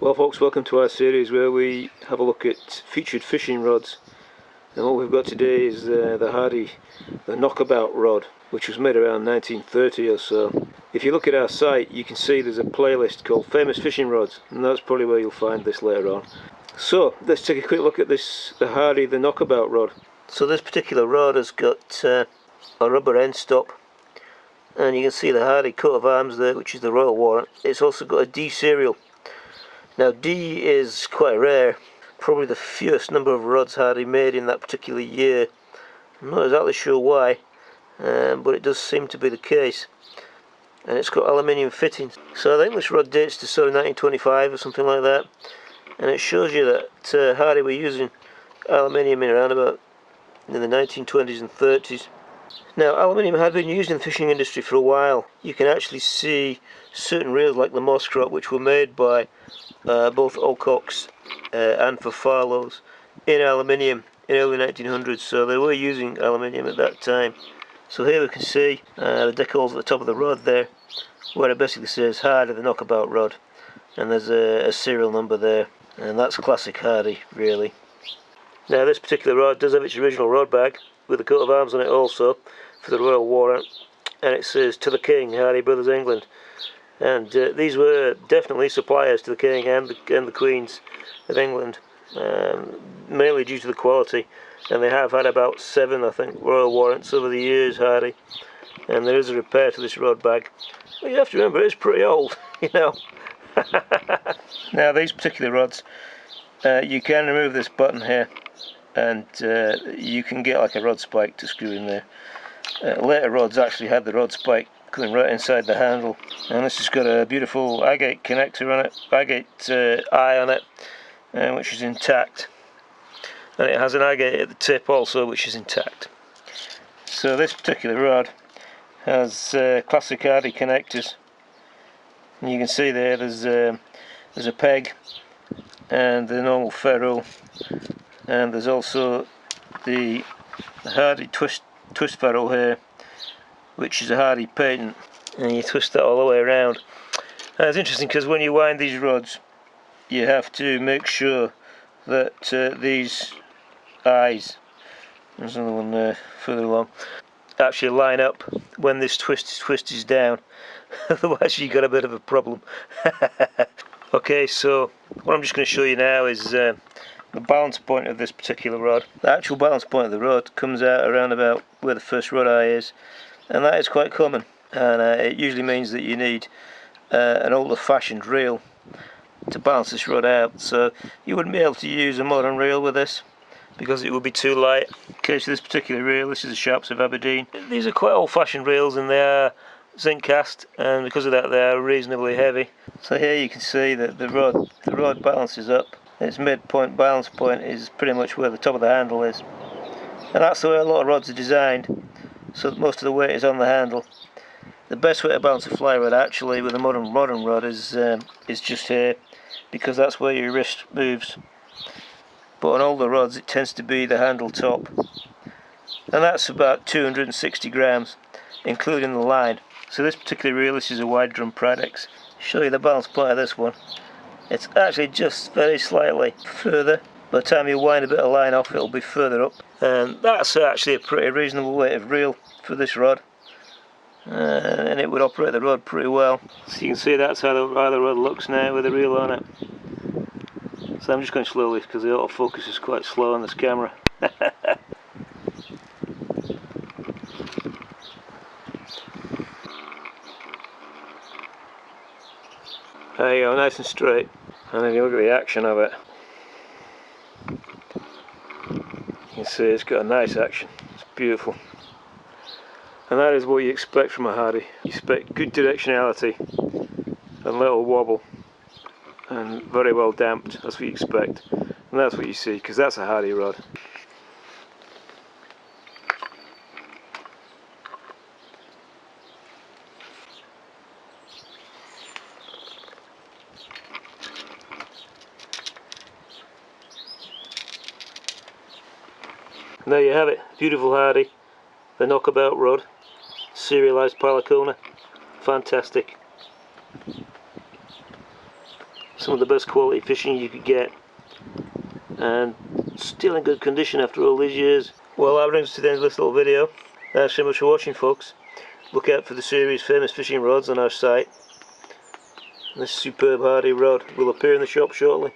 Well folks, welcome to our series where we have a look at featured fishing rods. And what we've got today is the Hardy Knockabout rod, which was made around 1930 or so. If you look at our site, you can see there's a playlist called Famous Fishing Rods, and that's probably where you'll find this later on. So let's take a quick look at this, the Hardy Knockabout rod. So this particular rod has got a rubber end stop, and you can see the Hardy coat of arms there, which is the Royal Warrant. It's also got a D serial. Now D is quite rare, probably the fewest number of rods Hardy made in that particular year. I'm not exactly sure why, but it does seem to be the case. And it's got aluminium fittings. So I think this rod dates to sort of 1925 or something like that. And it shows you that Hardy were using aluminium in around about in the 1920s and 30s. Now aluminium had been used in the fishing industry for a while. You can actually see certain reels like the Moss Crop, which were made by both Alcock's and for Farlow's in aluminium in early 1900s, so they were using aluminium at that time. So here we can see the decals at the top of the rod there, where it basically says Hardy the Knockabout rod, and there's a serial number there, and that's classic Hardy really. Now this particular rod does have its original rod bag with a coat of arms on it also for the Royal Warrant, and it says "To the King, Hardy Brothers England." And these were definitely suppliers to the King and the Queens of England, mainly due to the quality. And they have had about 7, I think, Royal Warrants over the years, Hardy. And there is a repair to this rod bag. But you have to remember, it's pretty old, you know. Now these particular rods, you can remove this button here, and you can get like a rod spike to screw in there. Later rods actually had the rod spike going right inside the handle, and this has got a beautiful agate connector on it, agate eye on it, which is intact, and it has an agate at the tip also, which is intact. So this particular rod has classic Hardy connectors, and you can see there's a peg and the normal ferrule, and there's also the Hardy twist ferrule here, which is a Hardy patent, and you twist that all the way around. And it's interesting because when you wind these rods, you have to make sure that these eyes, there's another one there further along, actually line up when this twist is down. Otherwise you got a bit of a problem. Okay, so what I'm just going to show you now is the balance point of this particular rod. The actual balance point of the rod comes out around about where the first rod eye is, and that is quite common, and it usually means that you need an older fashioned reel to balance this rod out. So you wouldn't be able to use a modern reel with this because it would be too light. Okay, so this particular reel, this is the Sharps of Aberdeen. These are quite old fashioned reels, and they are zinc cast, and because of that they are reasonably heavy. So here you can see that the rod balances up. Its midpoint balance point is pretty much where the top of the handle is, and that's the way a lot of rods are designed, so that most of the weight is on the handle. The best way to balance a fly rod actually with a modern rod is just here, because that's where your wrist moves. But on older rods it tends to be the handle top, and that's about 260 grams including the line. So this particular reel, this is a wide drum Pradex. Show you the balance point of this one. It's actually just very slightly further. By the time you wind a bit of line off, it'll be further up, and that's actually a pretty reasonable weight of reel for this rod, and it would operate the rod pretty well. So you can see that's how the rod looks now with the reel on it. So I'm just going slowly because the autofocus is quite slow on this camera. There you go, nice and straight, and then you look at the action of it. You can see it's got a nice action, it's beautiful. And that is what you expect from a Hardy. You expect good directionality and little wobble, and very well damped, that's what you expect. And that's what you see, because that's a Hardy rod. And there you have it, beautiful Hardy, the Knockabout rod, serialised Palacona, fantastic. some of the best quality fishing you could get, and still in good condition after all these years. Well, that brings us to the end of this little video. Thanks so much for watching, folks. Look out for the series Famous Fishing Rods on our site. This superb Hardy rod will appear in the shop shortly.